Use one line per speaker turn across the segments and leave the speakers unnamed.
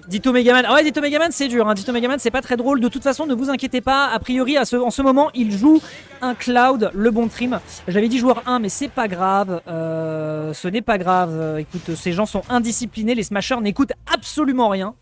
Ditto Megaman. Ah ouais, Ditto Megaman, c'est dur. Hein. Ditto Megaman, c'est pas très drôle. De toute façon, ne vous inquiétez pas. A priori, en ce moment, il joue un Cloud, le bon trim. J'avais dit joueur 1, mais c'est pas grave. Ce n'est pas grave. Écoute, ces gens sont indisciplinés. Les smashers n'écoutent absolument rien.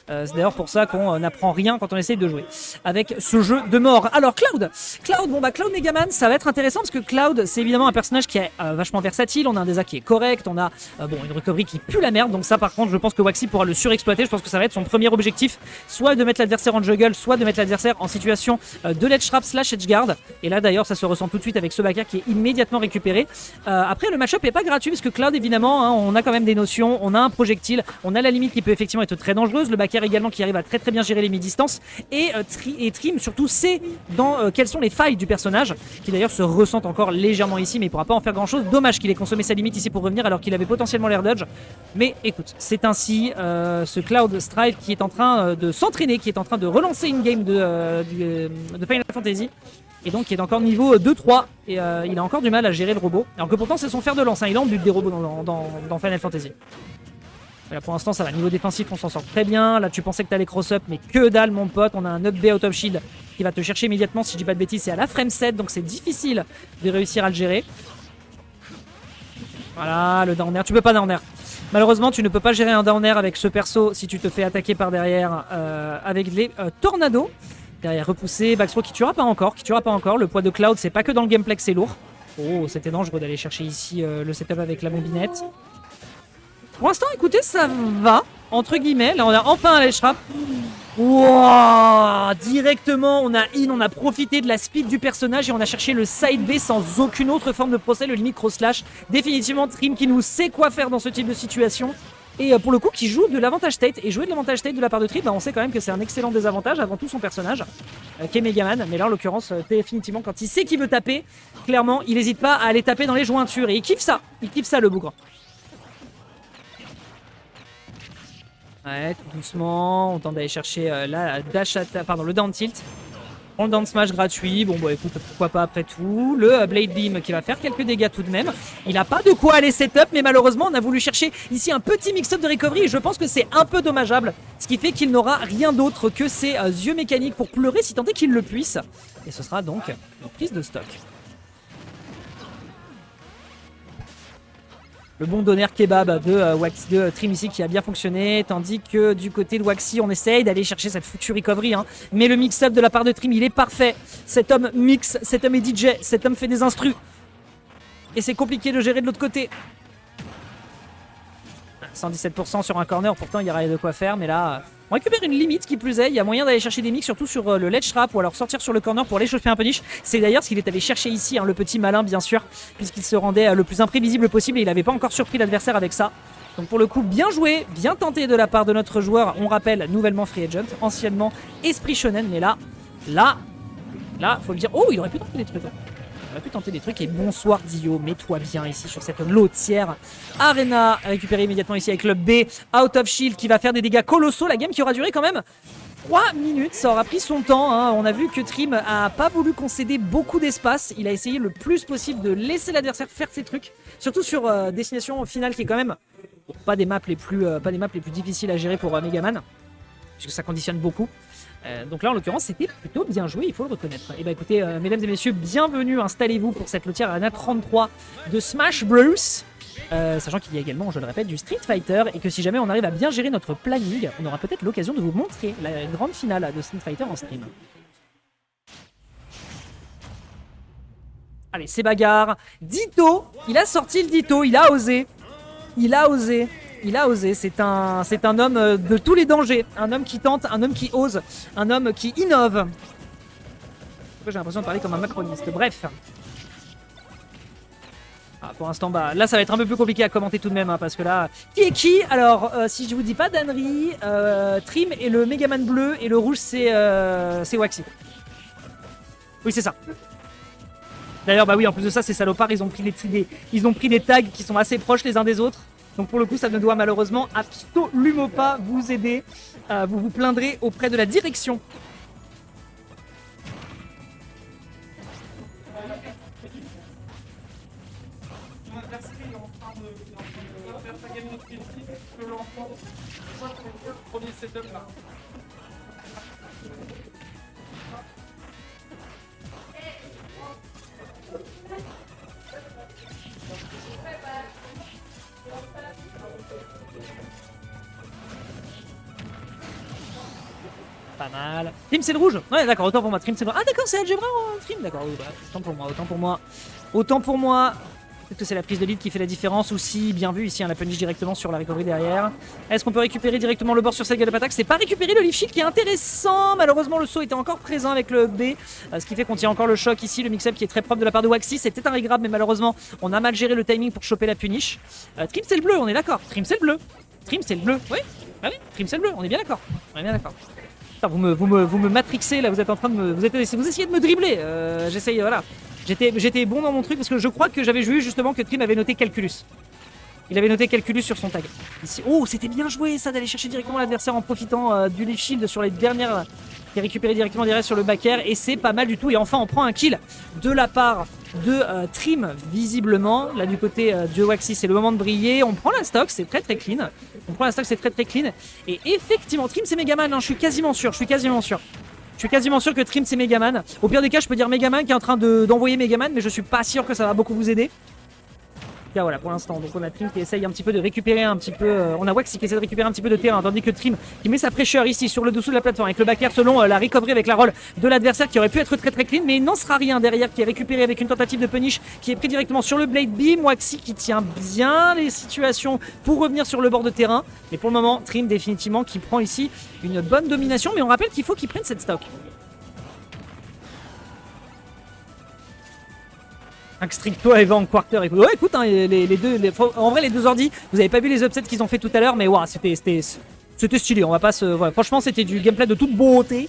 C'est d'ailleurs pour ça qu'on n'apprend rien quand on essaye de jouer avec ce jeu de mort. Alors Cloud, Cloud Megaman, ça va être intéressant parce que Cloud, c'est évidemment un personnage qui est vachement versatile. On a un désacc qui est correct, on a une recovery qui pue la merde. Donc ça, par contre, je pense que Waxy pourra le surexploiter. Je pense que ça va être son premier objectif, soit de mettre l'adversaire en juggle, soit de mettre l'adversaire en situation de ledge trap / edge guard. Et là d'ailleurs, ça se ressent tout de suite avec ce Baka qui est immédiatement récupéré. Après, le match-up est pas gratuit parce que Cloud, évidemment, hein, on a quand même des notions, on a un projectile, on a la limite qui peut effectivement être très dangereuse. Le Baka également qui arrive à très bien gérer les mi-distances et Trim surtout sait quelles sont les failles du personnage qui d'ailleurs se ressentent encore légèrement ici mais il pourra pas en faire grand chose. Dommage qu'il ait consommé sa limite ici pour revenir alors qu'il avait potentiellement l'air dodge, mais écoute, c'est ainsi. Ce Cloud Strive qui est en train de s'entraîner, qui est en train de relancer une game de Final Fantasy et donc qui est encore niveau 2-3 et il a encore du mal à gérer le robot alors que pourtant c'est son fer de lance, hein. Il en bute des robots dans Final Fantasy. Là, pour l'instant, ça va. Niveau défensif, on s'en sort très bien. Là, tu pensais que t'allais cross-up, mais que dalle, mon pote. On a un up B out of shield qui va te chercher immédiatement. Si je dis pas de bêtises, c'est à la frame 7, donc c'est difficile de réussir à le gérer. Voilà, le down air. Tu peux pas down air. Malheureusement, tu ne peux pas gérer un down air avec ce perso si tu te fais attaquer par derrière avec les tornados. Derrière, repoussé. Backthrow qui tuera pas encore. Le poids de Cloud, c'est pas que dans le gameplay que c'est lourd. Oh, c'était dangereux d'aller chercher ici le setup avec la bombinette. Pour l'instant, écoutez, ça va, entre guillemets. Là, on a enfin un ledge trap. Wow, directement, on a profité de la speed du personnage et on a cherché le side B sans aucune autre forme de procès, le limite cross slash. Définitivement, Trim qui nous sait quoi faire dans ce type de situation. Et pour le coup, qui joue de l'avantage state. Et jouer de l'avantage state de la part de Trim, on sait quand même que c'est un excellent désavantage avant tout son personnage, qui est Megaman. Mais là, en l'occurrence, définitivement, quand il sait qu'il veut taper, clairement, il n'hésite pas à aller taper dans les jointures. Et il kiffe ça, le bougre. Ouais, tout doucement, on tente d'aller chercher le down tilt. On le down smash gratuit, bon bah écoute, pourquoi pas après tout. Le Blade Beam qui va faire quelques dégâts tout de même. Il n'a pas de quoi aller setup, mais malheureusement on a voulu chercher ici un petit mix-up de recovery et je pense que c'est un peu dommageable. Ce qui fait qu'il n'aura rien d'autre que ses yeux mécaniques pour pleurer si tant est qu'il le puisse. Et ce sera donc une prise de stock. Le bon doner kebab de Trim ici qui a bien fonctionné, tandis que du côté de Waxy, on essaye d'aller chercher cette foutue recovery. Hein. Mais le mix-up de la part de Trim, il est parfait. Cet homme mix, cet homme est DJ, cet homme fait des instrus. Et c'est compliqué de gérer de l'autre côté. 117% sur un corner, pourtant il y aurait de quoi faire, mais là, on récupère une limite qui plus est. Il y a moyen d'aller chercher des mix, surtout sur le ledge trap, ou alors sortir sur le corner pour aller chauffer un punish. C'est d'ailleurs ce qu'il est allé chercher ici, hein, le petit malin, bien sûr, puisqu'il se rendait le plus imprévisible possible et il n'avait pas encore surpris l'adversaire avec ça. Donc pour le coup, bien joué, bien tenté de la part de notre joueur. On rappelle, nouvellement free agent, anciennement Esprit Shonen, mais là, faut le dire. Oh, il aurait pu tenter des trucs. On a pu tenter des trucs et bonsoir Dio, mets-toi bien ici sur cette lotière. Arena récupéré immédiatement ici avec Club B, out of shield qui va faire des dégâts colossaux. La game qui aura duré quand même 3 minutes, ça aura pris son temps. Hein. On a vu que Trim a pas voulu concéder beaucoup d'espace. Il a essayé le plus possible de laisser l'adversaire faire ses trucs, surtout sur destination finale qui est quand même pas des maps les plus difficiles à gérer pour Megaman, puisque ça conditionne beaucoup. Donc là en l'occurrence c'était plutôt bien joué, il faut le reconnaître. Et bah écoutez mesdames et messieurs, bienvenue, installez-vous pour cette lotière Arena 33 de Smash Bros. Sachant qu'il y a également, je le répète, du Street Fighter et que si jamais on arrive à bien gérer notre planning, on aura peut-être l'occasion de vous montrer la grande finale de Street Fighter en stream. Allez, c'est bagarre. Ditto, il a sorti le Ditto, il a osé. C'est un homme de tous les dangers, un homme qui tente, un homme qui ose, un homme qui innove. J'ai l'impression de parler comme un macroniste. Bref. Pour l'instant, là ça va être un peu plus compliqué à commenter tout de même, hein, parce que là, qui est qui? Alors, si je vous dis pas d'ânerie, Trim et le Megaman bleu et le rouge c'est Waxy. Oui, c'est ça. D'ailleurs, bah oui, en plus de ça, ces salopards, ils ont pris des tags qui sont assez proches les uns des autres. Donc pour le coup, ça ne doit malheureusement absolument pas vous aider. Vous vous plaindrez auprès de la direction. Pas mal. Trim c'est le rouge. Ouais d'accord, autant pour moi. Trim c'est le rouge. Ah d'accord, c'est Algebra en Trim. D'accord, oui, bah, autant pour moi, autant pour moi. Autant pour moi. Peut-être que c'est la prise de lead qui fait la différence aussi. Bien vu, ici on la punish directement sur la recovery derrière. Est-ce qu'on peut récupérer directement le board sur cette Gallop Attack? C'est pas récupérer le Leaf Shield qui est intéressant. Malheureusement le saut était encore présent avec le B. Ce qui fait qu'on tient encore le choc ici. Le mix-up qui est très propre de la part de Waxy. C'était un regrab mais malheureusement on a mal géré le timing pour choper la punish. Trim c'est le bleu, on est d'accord. Trim c'est le bleu. Trim c'est le bleu. Oui. Ah oui, Trim c'est le bleu, on est bien d'accord. On est bien d'accord. Vous me matrixez là, vous êtes en train de me. Vous essayez de me dribbler. J'essaye, voilà. J'étais bon dans mon truc parce que je crois que j'avais vu justement que Trim avait noté Calculus. Il avait noté Calculus sur son tag. Ici. Oh, c'était bien joué ça d'aller chercher directement l'adversaire en profitant du Leaf Shield sur les dernières. Qui est récupéré directement derrière sur le back air. Et c'est pas mal du tout. Et enfin, on prend un kill de la part de Trim, visiblement. Là, du côté de Waxy, c'est le moment de briller. On prend la stock, c'est très très clean. On prend la stock, c'est très très clean. Et effectivement, Trim, c'est Megaman. Hein, je suis quasiment sûr. Je suis quasiment sûr que Trim, c'est Megaman. Au pire des cas, je peux dire Megaman qui est en train d'envoyer Megaman. Mais je suis pas sûr que ça va beaucoup vous aider. Là, voilà pour l'instant, donc on a Trim qui essaye un petit peu de récupérer un petit peu, on a Waxy qui essaie de récupérer un petit peu de terrain, tandis que Trim qui met sa fraîcheur ici sur le dessous de la plateforme avec le back air selon la recovery avec la roll de l'adversaire qui aurait pu être très très clean, mais il n'en sera rien derrière, qui est récupéré avec une tentative de punish qui est pris directement sur le Blade Beam. Waxy qui tient bien les situations pour revenir sur le bord de terrain, mais pour le moment Trim définitivement qui prend ici une bonne domination, mais on rappelle qu'il faut qu'il prenne cette stock. Stricto et en quarter. Ouais, écoute, hein, en vrai, les deux ordi, vous avez pas vu les upsets qu'ils ont fait tout à l'heure, mais wow, c'était stylé. On va pas se. Voilà, franchement, c'était du gameplay de toute beauté.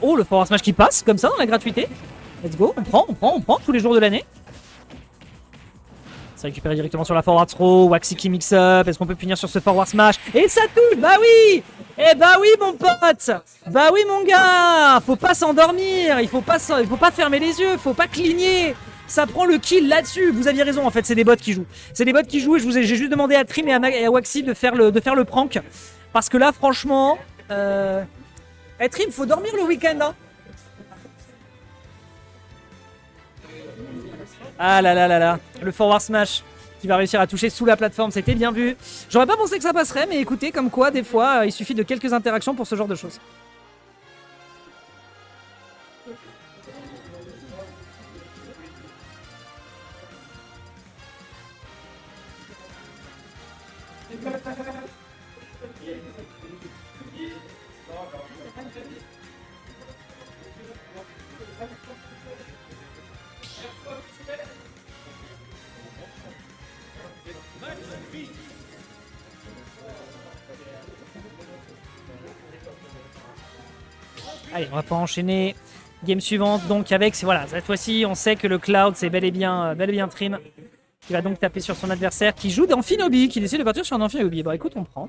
Oh, le forward smash qui passe comme ça dans la gratuité. Let's go, on prend tous les jours de l'année. Ça récupère directement sur la forward throw. Waxy qui mix up. Est-ce qu'on peut punir sur ce forward smash? Et ça touche. Bah oui. Eh bah oui mon pote. Bah oui mon gars. Faut pas s'endormir. Il faut pas fermer les yeux. Faut pas cligner. Ça prend le kill là-dessus. Vous aviez raison en fait. C'est des bots qui jouent. C'est des bots qui jouent. Et j'ai juste demandé à Trim et à Waxy de faire le prank. Parce que là franchement, Trim, faut dormir le week-end. Hein. Ah là là là là, le forward smash qui va réussir à toucher sous la plateforme, c'était bien vu. J'aurais pas pensé que ça passerait, mais écoutez, comme quoi, des fois, il suffit de quelques interactions pour ce genre de choses. Allez, on va pas enchaîner. Game suivante, donc avec, voilà, cette fois-ci, on sait que le Cloud, c'est bel et bien Trim, qui va donc taper sur son adversaire, qui joue d'Amphinobi, qui décide de partir sur un Amphinobi. Bon, écoute, on prend.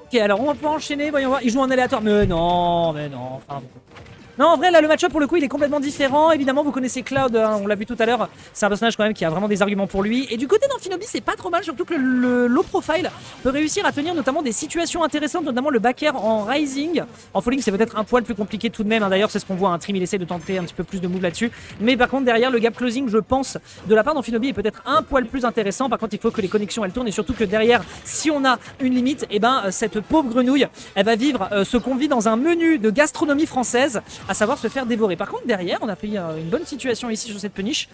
Ok, alors on va pouvoir enchaîner, voyons voir. Il joue en aléatoire, mais non, enfin bon. Non, en vrai, là, le match-up, pour le coup, il est complètement différent. Évidemment, vous connaissez Cloud, hein, on l'a vu tout à l'heure. C'est un personnage, quand même, qui a vraiment des arguments pour lui. Et du côté d'Amphinobi, c'est pas trop mal, surtout que le low profile peut réussir à tenir notamment des situations intéressantes, notamment le back air en rising. En falling, c'est peut-être un poil plus compliqué tout de même. Hein. D'ailleurs, c'est ce qu'on voit. Un Trim, il essaie de tenter un petit peu plus de move là-dessus. Mais par contre, derrière, le gap closing, je pense, de la part d'Amphinobi est peut-être un poil plus intéressant. Par contre, il faut que les connexions, elles tournent. Et surtout que derrière, si on a une limite, et ben, cette pauvre grenouille, elle va vivre ce qu'on vit dans un menu de gastronomie française, à savoir se faire dévorer. Par contre, derrière, on a pris une bonne situation ici sur cette punish.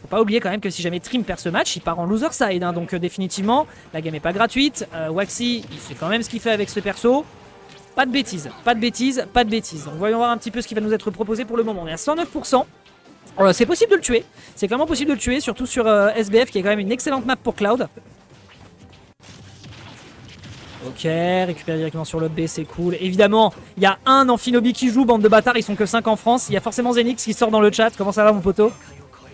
Faut pas oublier quand même que si jamais Trim perd ce match, il part en loser side. Hein, donc définitivement, la game est pas gratuite. Waxy, il sait quand même ce qu'il fait avec ce perso. Pas de bêtises, pas de bêtises, pas de bêtises. Donc voyons voir un petit peu ce qui va nous être proposé pour le moment. On est à 109%. C'est possible de le tuer. C'est clairement possible de le tuer, surtout sur SBF qui est quand même une excellente map pour Cloud. Ok, récupérer directement sur le B, c'est cool. Évidemment, il y a un Amphinobi qui joue, bande de bâtards, ils sont que 5 en France. Il y a forcément Zenix qui sort dans le chat. Comment ça va, mon poteau?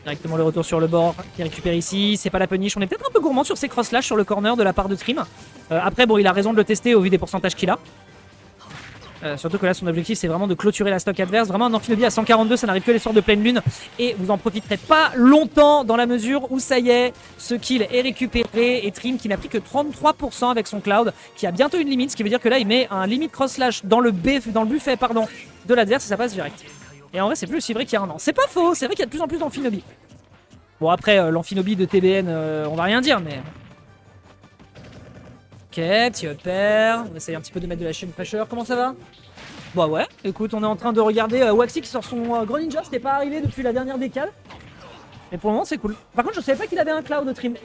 Directement le retour sur le bord, qui récupère ici. C'est pas la punish. On est peut-être un peu gourmand sur ses cross-slash sur le corner de la part de Trim. Après, bon, il a raison de le tester au vu des pourcentages qu'il a. Surtout que là, son objectif, c'est vraiment de clôturer la stock adverse. Vraiment, un Amphinobi à 142, ça n'arrive que les soirs de pleine lune. Et vous en profiterez pas longtemps dans la mesure où ça y est, ce kill est récupéré. Et Trim qui n'a pris que 33% avec son Cloud, qui a bientôt une limite. Ce qui veut dire que là, il met un limite cross-slash dans le buffet de l'adverse et ça passe direct. Et en vrai, c'est plus aussi vrai qu'il y a un an. C'est pas faux, c'est vrai qu'il y a de plus en plus d'Amphinobi. Bon, après, l'Amphinobi de TBN, on va rien dire, mais... Ok, petit upper. On essaye un petit peu de mettre de la chaîne pressure. Comment ça va? Bah ouais, écoute, on est en train de regarder Waxy qui sort son Gros Ninja. C'était pas arrivé depuis la dernière décale. Mais pour le moment, c'est cool. Par contre, je savais pas qu'il avait un Cloud Trim.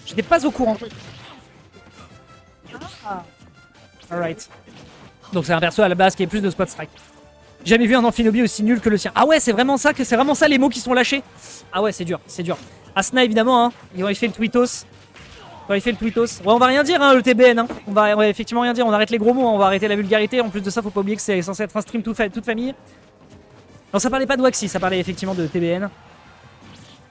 J'étais pas au courant. Ah. Alright. Donc c'est un perso à la base qui est plus de spot strike. Jamais vu un Amphinobi aussi nul que le sien. Ah ouais, c'est vraiment ça les mots qui sont lâchés. Ah ouais, c'est dur, c'est dur. Asna évidemment, hein. Ils ont fait le tweetos. Ouais, on va rien dire, hein, le TBN. Hein. On va effectivement rien dire. On arrête les gros mots, hein. On va arrêter la vulgarité. En plus de ça, faut pas oublier que c'est censé être un stream toute famille. Non, ça parlait pas de Waxy, ça parlait effectivement de TBN.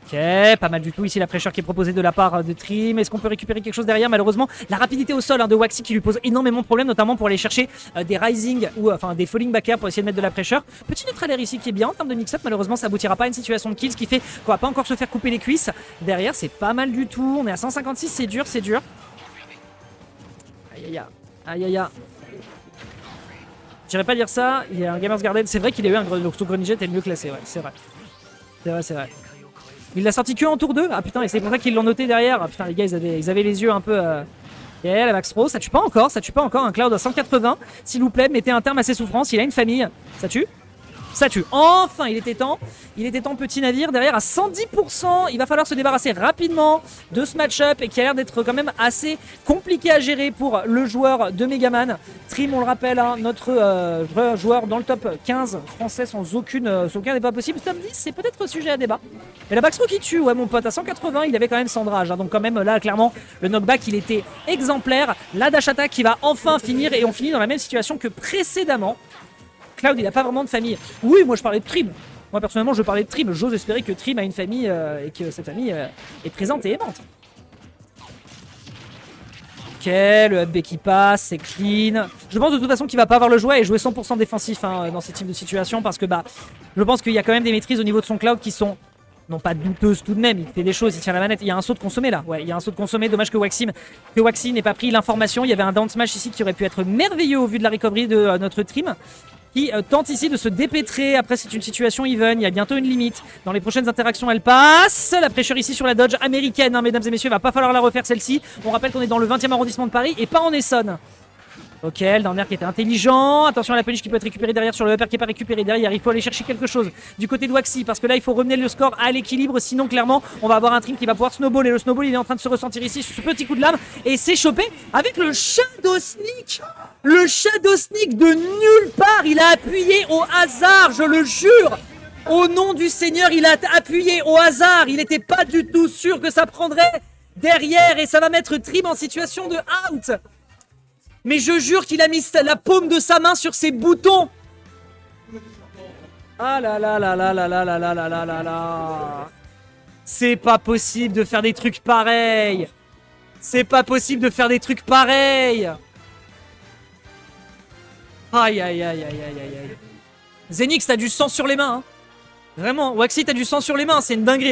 Ok, pas mal du tout ici la pressure qui est proposée de la part de Trim. Est-ce qu'on peut récupérer quelque chose derrière? Malheureusement, la rapidité au sol de Waxy qui lui pose énormément de problèmes, notamment pour aller chercher des rising ou enfin des falling back air pour essayer de mettre de la pressure. Petit neutral air ici qui est bien en termes de mix-up. Malheureusement, ça aboutira pas à une situation de kill, ce qui fait qu'on va pas encore se faire couper les cuisses. Derrière, c'est pas mal du tout. On est à 156, c'est dur, c'est dur. Aïe aïe aïe aïe aïe. J'irais pas dire ça. Il y a un Gamers Garden. C'est vrai qu'il a eu un Greninja est mieux classé. Ouais, c'est vrai. C'est vrai. Il l'a sorti que en tour 2. Ah putain, et c'est pour ça qu'ils l'ont noté derrière. Ah putain, les gars, ils avaient les yeux un peu. Et la Max Pro, ça tue pas encore. Un Cloud à 180. S'il vous plaît, mettez un terme à ses souffrances. Il a une famille. Ça tue. Ça tue. Enfin, il était temps. Petit navire. Derrière à 110%. Il va falloir se débarrasser rapidement de ce match-up et qui a l'air d'être quand même assez compliqué à gérer pour le joueur de Megaman. Trim, on le rappelle, hein, notre joueur dans le top 15 français sans aucun débat possible. Top 10, c'est peut-être sujet à débat. Mais la Baxpro qui tue, ouais, mon pote, à 180, il avait quand même Sandrage. Hein, donc, quand même, là, clairement, le knockback, il était exemplaire. La dash attack qui va enfin finir et on finit dans la même situation que précédemment. Cloud, il a pas vraiment de famille. Oui, moi je parlais de Trim. Moi personnellement, je parlais de Trim. J'ose espérer que Trim a une famille et que cette famille est présente et aimante. Ok, le up B qui passe, c'est clean. Je pense de toute façon qu'il va pas avoir le jouet et jouer 100% défensif hein, dans ces types de situations parce que bah, je pense qu'il y a quand même des maîtrises au niveau de son Cloud qui sont non pas douteuses tout de même. Il fait des choses, il tient la manette. Il y a un saut de consommé là. Ouais, il y a un saut de consommé. Dommage que Waxy n'ait pas pris l'information. Il y avait un down smash ici qui aurait pu être merveilleux au vu de la recovery de notre Trim. Qui tente ici de se dépêtrer. Après, c'est une situation even. Il y a bientôt une limite. Dans les prochaines interactions, elle passe. La pressure ici sur la dodge américaine, hein, mesdames et messieurs. Il va pas falloir la refaire celle-ci. On rappelle qu'on est dans le 20e arrondissement de Paris et pas en Essonne. Ok, le dernier qui était intelligent. Attention à la punish qui peut être récupérée derrière sur le upper qui n'est pas récupéré derrière. Il faut aller chercher quelque chose du côté de Waxy parce que là il faut revenir le score à l'équilibre. Sinon, clairement, on va avoir un Trim qui va pouvoir snowball. Et le snowball il est en train de se ressentir ici sur ce petit coup de lame et s'est chopé avec le Shadow Sneak. Le Shadow Sneak de nulle part. Il a appuyé au hasard, je le jure. Au nom du Seigneur, il a appuyé au hasard. Il n'était pas du tout sûr que ça prendrait derrière et ça va mettre Trim en situation de out. Mais je jure qu'il a mis la paume de sa main sur ses boutons. Ah là là là là là là là là là là là là. C'est pas possible de faire des trucs pareils. C'est pas possible de faire des trucs pareils. Aïe aïe aïe aïe aïe aïe aïe. Zenix, t'as du sang sur les mains. Hein. Vraiment, Waxy, t'as du sang sur les mains. C'est une dinguerie. Hein.